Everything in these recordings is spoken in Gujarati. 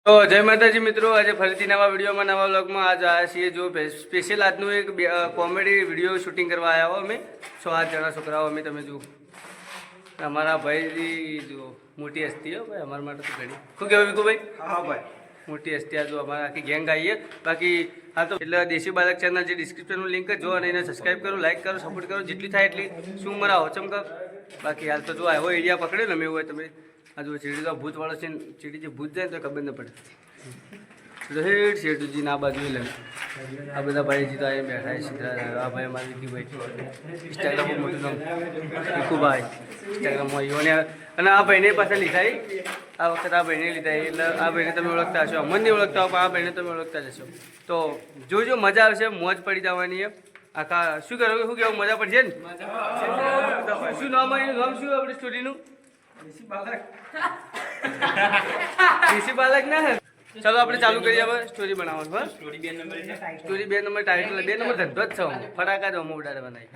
તો જય માતાજી મિત્રો, આજે ફરીથી નવા વિડીયોમાં નવા વ્લોગમાં આજ આવ્યા છીએ. જો સ્પેશિયલ આજનું એક કોમેડી વિડીયો શૂટિંગ કરવા આવ્યા હો અમે 6-8 જણા છોકરાઓ અમે. તમે જુઓ અમારા ભાઈ જુઓ, મોટી હસ્તી હો ભાઈ, અમારા માટે તો ઘણી. શું કહેવાય વિકુભાઈ? હા ભાઈ, મોટી હસ્તી. આ જો અમારા આખી ગેંગ આવીએ. બાકી હા તો એટલે દેશી બાલક ચેનલ જે ડિસ્ક્રિપ્શનનું લિંક જો અને એને સબસ્ક્રાઈબ કરો, લાઈક કરો, સપોર્ટ કરો, જેટલી થાય એટલી. શું મારા હોચમ કર. બાકી હાલ તો જો આવ્યો એરિયા પકડ્યો ને અમે એવું હોય તમે આ જો ચીડી તો ભૂતવાળો છે ને, ચીડી જે ભૂત જાય તો ખબર ન પડે. હેઠ શેઠુજી ના બાજુ લે આ બધા ભાઈજી તો અહીં બેઠા છે. આ ભાઈ અમારી વિકીભાઈ, ઇન્સ્ટાગ્રામમાં મોટું નામ વિકુભાઈ, ઇન્સ્ટાગ્રામમાં યોને. અને આ ભાઈને પાછા લીધા આ વખત આ ભાઈને લીધા એટલે આ ભાઈને તમે ઓળખતા હશો. અમને નહીં ઓળખતા હો પણ આ ભાઈને તમે ઓળખતા જશો. તો જોજો, મજા આવશે, મોજ પડી જવાની છે આખા. શું કરો, શું કહેવું, મજા પડશે ને? શું નામ નામ શું આપણી સ્ટોરીનું? દેશી બાલક ના હે. ચાલો આપણે ચાલુ કરીએ હવે સ્ટોરી બનાવવાનું. બસ સ્ટોરી 2 નંબર ટાઇટલ 2 નંબર ધંધો જ છે. ફટાકા દો ઉડાડે બનાવી.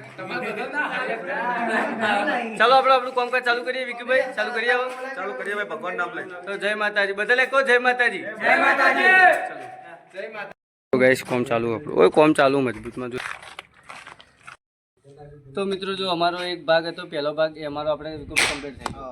ચાલો આપણે આપણું કામકાજ ચાલુ કરીએ. વિકીભાઈ ચાલુ કરીએ હવે. ચાલુ કરીએ ભાઈ, ભગવાન નામ લઈ. તો જય માતાજી બધા કહો, જય માતાજી. જય માતાજી. ચાલો જય માતાજી. તો ગાઈસ કોમ ચાલુ આપણું. ઓય કોમ ચાલુ મજબૂતમાં જો. તો મિત્રો જો અમારો એક ભાગ હતો, પહેલો ભાગ એ અમારો આપણે કમ્પ્લીટ થઈ ગયો.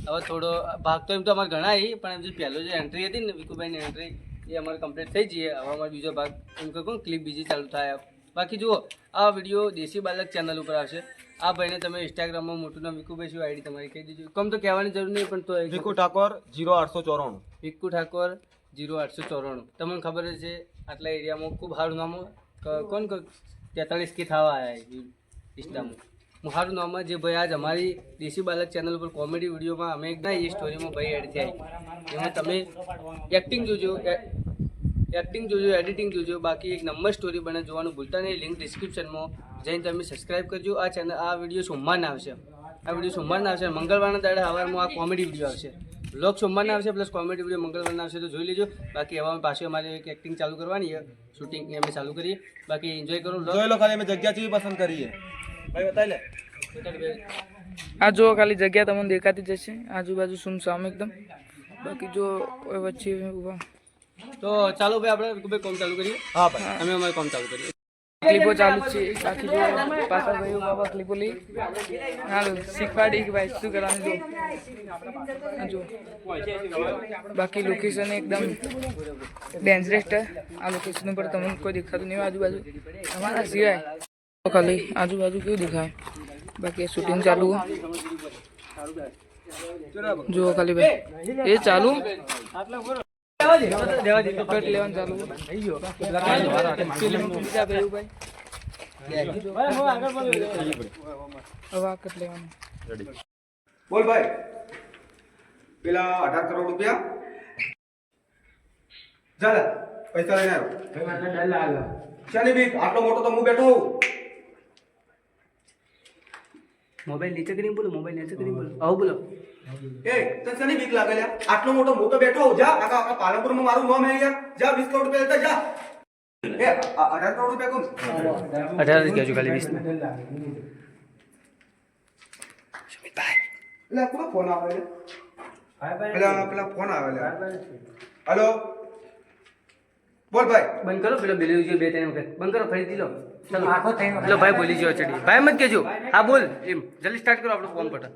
હવે થોડો ભાગ તો એમ તો અમારે ઘણા આવી, પણ જે પહેલો જે એન્ટ્રી હતી ને વિકુભાઈની એન્ટ્રી એ અમારે કમ્પ્લીટ થઈ જઈએ. હવે અમારો બીજો ભાગ એમ કહું ક્લિપ બીજી ચાલુ થાય. બાકી જુઓ આ વિડીયો દેશી બાલક ચેનલ ઉપર આવશે. આ ભાઈને તમે ઇન્સ્ટાગ્રામમાં મોટું નામ વિકુભાઈ શું આઈડી તમારી કહી દીધું. કમ તો કહેવાની જરૂર નહીં, પણ તો વિકુ ઠાકોર 0894. વિકુ ઠાકોર 0894. તમને ખબર જ છે આટલા એરિયામાં ખૂબ સારું નામ. કોણ 43 કે થવા આવ્યા ઇન્સ્ટામાં સારું નામમાં જે ભાઈ આજ અમારી દેશી બાલક ચેનલ ઉપર કોમેડી વિડીયોમાં અમે એક એ સ્ટોરીમાં ભાઈ એડ થયા. એમાં તમે એક્ટિંગ જોજો, એડિટિંગ જોજો. બાકી એક નંબર સ્ટોરી બને, જોવાનું ભૂલતા નહીં. લિંક ડિસ્ક્રિપ્શનમાં જઈને તમે સબસ્ક્રાઈબ કરજો. આ ચેનલ આ વિડીયો સોમવારના આવશે. મંગળવારના દાડે સવારમાં આ કોમેડી વિડીયો આવશે. વ્લોગ સોમવારના આવશે પ્લસ કોમેડી વિડીયો મંગળવારના આવશે. તો જોઈ લેજો. બાકી હવે પાછી અમારે એક એક્ટિંગ ચાલુ કરવાની છે, શૂટિંગ અમે ચાલુ કરીએ. બાકી એન્જોય કરો. જોઈ લો ખાલી અમે જગ્યા કેવી પસંદ કરીએ ભાઈ, બતાવી લે. આ જો ખાલી જગ્યા તમને દેખાતી જશે, આજુબાજુ સુમસામ એકદમ. બાકી જો વચ્ચે ઉભા. તો ચાલો ભાઈ આપણે કોમ ચાલુ કરીએ. હા ભાઈ, અમે અમારે કોમ ચાલુ કરીએ. ક્લિપો ચાલુ છે. બાકી જો પાછા ભાઈ બાબા ક્લિપો લઈ હાલો શીખવાડી કે ભાઈ શું કરવાનું. જો બાકી લોકેશન એકદમ ડેન્જરસ છે. આ લોકેશન ઉપર તમને કોઈ દેખાતું નહીં આજુબાજુ તમારા સિવાય. ખાલી આજુબાજુ કેવું દેખાય. બાકી શૂટિંગ ચાલુ જુઓ ખાલી ભાઈ એ ચાલુ કટ લેવાનું ચાલુ. બીજા ભાઈ ભાઈ હવે કટ લેવાનું. બોલ ભાઈ, પેલા 18 કરોડ રૂપિયા ચાલે પૈસા લઈને આવ્યો. ચાલી બી આટલો મોટો તો હું બેઠો હોઉં. મોબાઈલ નીચે કરીને બોલો, મોબાઈલ નીચે કરીને બોલો. આવું બોલો. એ તને શેની બીક લાગે લ્યા? આટલો મોટો હું તો બેઠો હોઉં. જા આખા પાલનપુરમાં મારું નામ હે યાર. જા 20 કરોડ રૂપિયા લેતા જા. એ 18 કરોડ રૂપિયા કોણ? 18 કહેજો ખાલી 20. એટલે કોનો ફોન આવે છે? પેલા ફોન આવે છે. હેલો બોલ ભાઈ. બંધ કરો પેલો બેલી જો 2-3 વખત બંધ કરો, ફરીથી લો. ચાલો આખો થઈ પેલો ભાઈ બોલી ગયો ચડી. ભાઈ મત કહેજો. હા બોલ એમ જલ્દી સ્ટાર્ટ કરો આપણો ફોન પટા.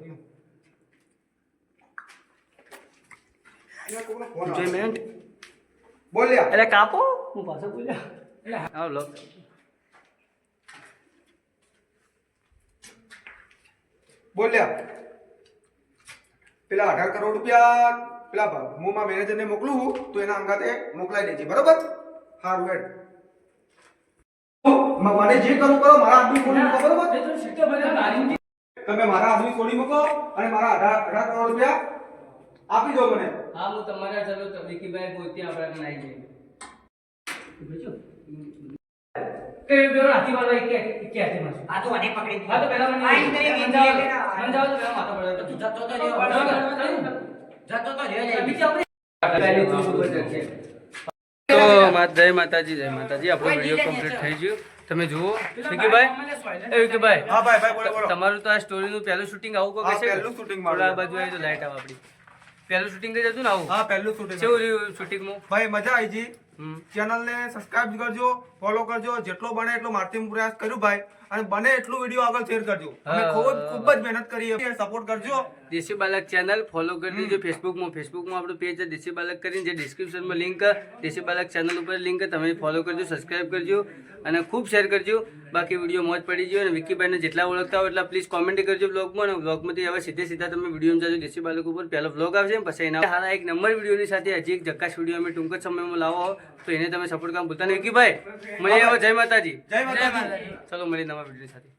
એન્જોયમેન્ટ બોલ લ્યા. એટલે કાપો હું પાછો બોલ્યા. આવ લો બોલ લ્યા. પેલા 18 કરોડ રૂપિયા પેલા હું મારા મેનેજરને મોકલું તો એના અંગાતે મોકલાઈ દેજે, બરોબર? હારું હેડ. મને જે કરવું કરો, મારા આદમી છોડી મૂકો, બરોબર? તમે મારા આદમી છોડી મૂકો અને મારા 18 કરોડ રૂપિયા આપી દો મને. હા હું તમારા ચાલો તો વિકીભાઈ પોતે આપણે આવી જઈએ. કે બેરો હાથી વાળો કે હાથી માં આ તો અનેક પકડી દીધા. તો પહેલા મને આઈ કરી સમજાવો તો પહેલા માથા પડે તો જતો તો રહ્યો બીજા આપણે તો સુપર છે. તો જય માતાજી, જય માતાજી. આપણો વિડિયો કમ્પ્લીટ થઈ ગયો. તમે જુઓ વિકીભાઈ. એ વિકીભાઈ. હા ભાઈ બોલો. તમારું તો આ સ્ટોરીનું પહેલું શૂટિંગ આવું કોઈ કશે? પહેલું શૂટિંગ મારું. આ બાજુ આવી તો લાઈટ આવે આપણી. પહેલું શૂટિંગ જ હતું ને આવું હા પહેલું શૂટિંગ કેવું રહ્યું શૂટિંગમાં ભાઈ મજા આવી જી હમ ચેનલ ને સબસ્ક્રાઇબ કરજો ફોલો કરજો જેટલો બને એટલો મારથી પ્રયાસ કર્યું ભાઈ અને બને એટલું વિડીયો આગળ શેર કરજો અમે ખૂબ જ મહેનત કરી છે સપોર્ટ કરજો દેશી બાલક ચેનલ ફોલો કરી દેજો ફેસબુકમાં આપણું પેજ છે દેશી બાલક કરીને જે ડિસ્ક્રિપ્શનમાં લિંક દેશી બાલક ચેનલ ઉપર લિંક તમે ફોલો કરજો સબસ્ક્રાઇબ કરજો અને ખૂબ શેર કરજો બાકી વિડીયો મોજ પડી ગયો અને વિકીભાઈને જેટલા ઓળખતા હોય એટલા પ્લીઝ કોમેન્ટ કરજો બ્લોગમાં અને બ્લોગમાંથી હવે સીધા તમે વિડીયોમાં જાજો દેશી બાલક ઉપર પહેલો બ્લોગ આવશે પછી એના હારા એક નંબર વિડીયોની સાથે હજી એક જક્કાશ વિડીયો અમે ટૂંક જ સમયમાં લાવો તો એને તમે સપોર્ટ કામ ભૂલતા નહીં વિકીભાઈ મળીએ હવે જય માતાજી જય માતાજી ચલો મળીએ નવા વિડીયો સાથે